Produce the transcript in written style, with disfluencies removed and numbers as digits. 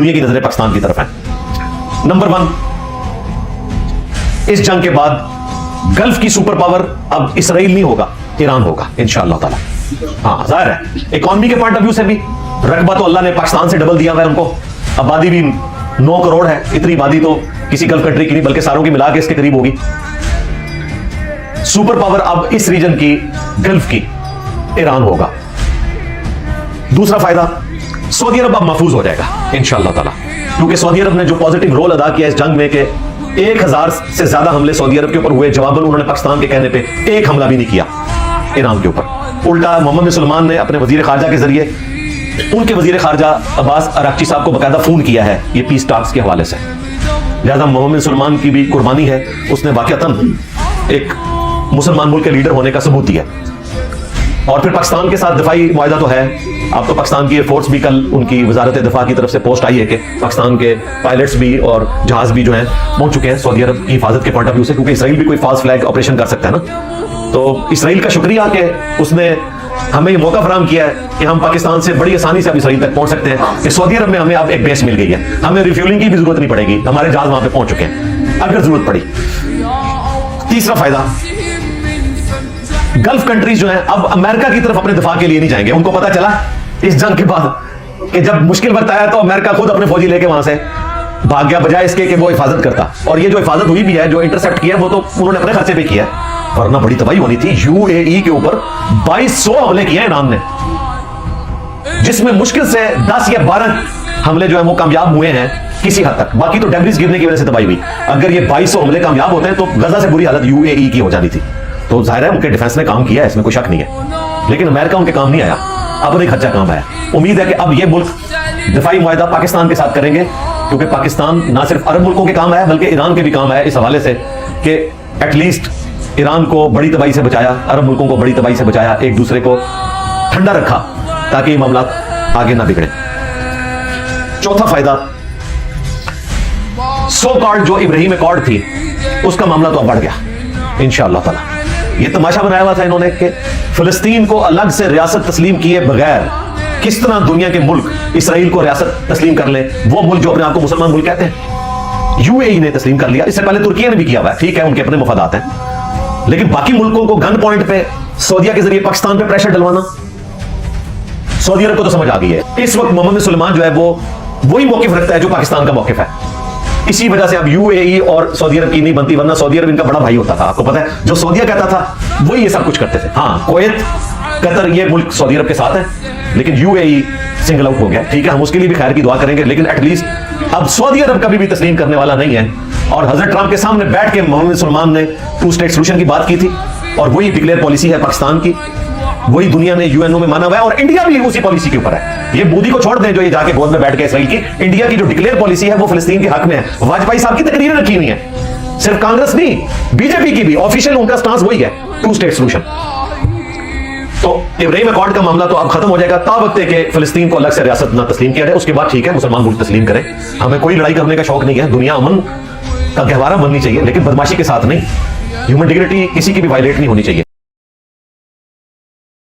दुनिया की नजरें पाकिस्तान की तरफ हैं। नंबर 1, इस जंग के बाद गल्फ की सुपर पावर अब इसराइल नहीं होगा, ईरान होगा इंशाअल्लाह ताला। हाँ, जाहिर है इकोनॉमी के पॉइंट ऑफ व्यू से भी रकबा तो अल्लाह ने पाकिस्तान से डबल दिया हुआ है उनको। आबादी भी 9 करोड़ है, इतनी आबादी तो किसी गल्फ कंट्री की नहीं बल्कि सारों की मिला के इसके करीब होगी। सुपर पावर अब इस रीजन की, गल्फ की, ईरान होगा। दूसरा फायदा, सऊदी अरब अब महफूज हो जाएगा इंशाअल्लाह ताला, क्योंकि सऊदी अरब ने जो पॉजिटिव रोल अदा किया इस जंग में कि 1000 से ज्यादा हमले सऊदी अरब के ऊपर हुए, जवाबन उन्होंने पाकिस्तान के कहने पे एक हमला भी नहीं किया ईरान के ऊपर। उल्टा मोहम्मद बिन सलमान ने अपने वजीर खारजा के जरिए उनके वजीर खारजा अब्बास अराक्ची साहब को बकायदा फोन किया है ये पीस टॉक्स के हवाले से। लिहाजा मोहम्मद बिन सलमान की भी कुर्बानी है, उसने वाकईतन एक मुसलमान मुल्क के लीडर होने का सबूत दिया। और फिर पाकिस्तान के साथ दिफाई मुआहदा तो है। अब तो पाकिस्तान की एयरफोर्स भी, कल उनकी वजारत दिफा की तरफ से पोस्ट आई है कि पाकिस्तान के पायलट्स भी और जहाज भी जो हैं पहुंच चुके हैं सऊदी अरब की हिफाजत के पॉइंट ऑफ व्यू से, क्योंकि इसराइल भी कोई फॉल्स फ्लैग ऑपरेशन कर सकता है ना। तो इसराइल का शुक्रिया कि उसने हमें ये मौका फराहम किया है कि हम पाकिस्तान से बड़ी आसानी से अब इसराइल तक पहुंच सकते हैं कि सऊदी अरब में हमें अब एक बेस मिल गई है, हमें रिफ्यूलिंग की भी जरूरत नहीं पड़ेगी, हमारे जहाज वहां पे पहुंच चुके हैं अगर जरूरत पड़ी। तीसरा फायदा, गल्फ कंट्रीज जो हैं अब अमेरिका की तरफ अपने दिफा के लिए नहीं जाएंगे। उनको पता चला इस जंग के बाद कि जब मुश्किल वक्त आया तो अमेरिका खुद अपने फौजी लेके वहां से भाग गया, बजाय इसके कि वो हिफाजत करता। और ये जो हिफाजत हुई भी है, जो इंटरसेप्ट किया वो तो उन्होंने अपने खर्चे पे किया, वरना बड़ी तबाही होनी थी। यूएई के ऊपर 2200 हमले किए ईरान ने, जिसमें मुश्किल से 10 या 12 हमले जो है वो कामयाब हुए हैं किसी हद तक, बाकी तो डेब्रिस गिरने की वजह से तबाही हुई। अगर ये 2200 हमले कामयाब होते हैं तो गजा से बुरी हालत यूएई की हो जानी थी। तो जाहिर है उनके डिफेंस ने काम किया है, इसमें कोई शक नहीं है, लेकिन अमेरिका उनके काम नहीं आया, अब नहीं खर्चा काम आया। उम्मीद है कि अब ये मुल्क दिफाई मुआहदा पाकिस्तान के साथ करेंगे, क्योंकि पाकिस्तान ना सिर्फ अरब मुल्कों के काम आया बल्कि ईरान के भी काम आया इस हवाले से कि एटलीस्ट ईरान को बड़ी तबाही से बचाया, अरब मुल्कों को बड़ी तबाही से बचाया, एक दूसरे को ठंडा रखा ताकि ये मामला आगे ना बिगड़े। चौथा फायदा, सो कॉल्ड जो इब्राहिम अकॉर्ड थी उसका मामला तो अब बढ़ गया इंशाअल्लाह ताला। ये तमाशा बनाया हुआ था इन्होंने कि फिलिस्तीन को अलग से रियासत तस्लीम किए बगैर किस तरह दुनिया के मुल्क इसराइल को रियासत तस्लीम कर ले, वो मुल्क जो अपने आप को मुसलमान मुल्क कहते हैं। यूएई ने तस्लीम कर लिया, इससे पहले तुर्की ने भी किया हुआ है, ठीक है उनके अपने मफादात हैं, लेकिन बाकी मुल्कों को गन पॉइंट पे सऊदीया के जरिए पाकिस्तान पे प्रेशर डलवाना, सऊदी अरब को तो समझ आ गई है। इस वक्त मोहम्मद बिन सलमान जो है वो वही मौकिफ रखता है जो पाकिस्तान का मौकिफ है। इसी वजह से अब यूएई और सऊदी अरब की नहीं बनती, वरना सऊदी अरब इनका बड़ा भाई होता था। आपको पता है जो सऊदीया कहता था वही ये सब कुछ करते थे। हाँ, कुवैत, कतर ये मुल्क सऊदी अरब के साथ है, लेकिन यूएई सिंगल आउट हो गया। ठीक है, हम उसके लिए भी खैर की दुआ करेंगे, लेकिन एटलीस्ट अब सऊदी अरब कभी भी तस्लीम करने वाला नहीं है। और हजरत ट्रंप के सामने बैठ के मोहम्मद बिन सलमान ने 2 स्टेट सोल्यूशन की बात की थी, और वही डिक्लेयर पॉलिसी है पाकिस्तान की, वही दुनिया ने यूएनओ में माना हुआ है, और इंडिया भी उसी पॉलिसी के ऊपर है। ये मोदी को छोड़ दें जो ये जाके गोद में बैठ के इसराइल की, इंडिया की जो डिक्लेयर पॉलिसी है वो फिलिस्तीन के हक में है। वाजपेयी साहब की तकरीरें रखी हुई है, सिर्फ कांग्रेस नहीं बीजेपी की भी ऑफिशियल उनका स्टांस वही है, 2 स्टेट सोल्यूशन। तो इब्राहिम अकॉर्ड का मामला तो अब खत्म हो जाएगा, ताबत के फिलिस्तीन को अलग से रियासत ना तस्लीम किया जाए, उसके बाद ठीक है मुसलमान मुल्क तस्लीम करें। हमें कोई लड़ाई करने का शौक नहीं है, दुनिया अमन का गहवारा बननी चाहिए, लेकिन बदमाशी के साथ नहीं। ह्यूमन डिग्निटी किसी की भी वायलेट नहीं होनी चाहिए।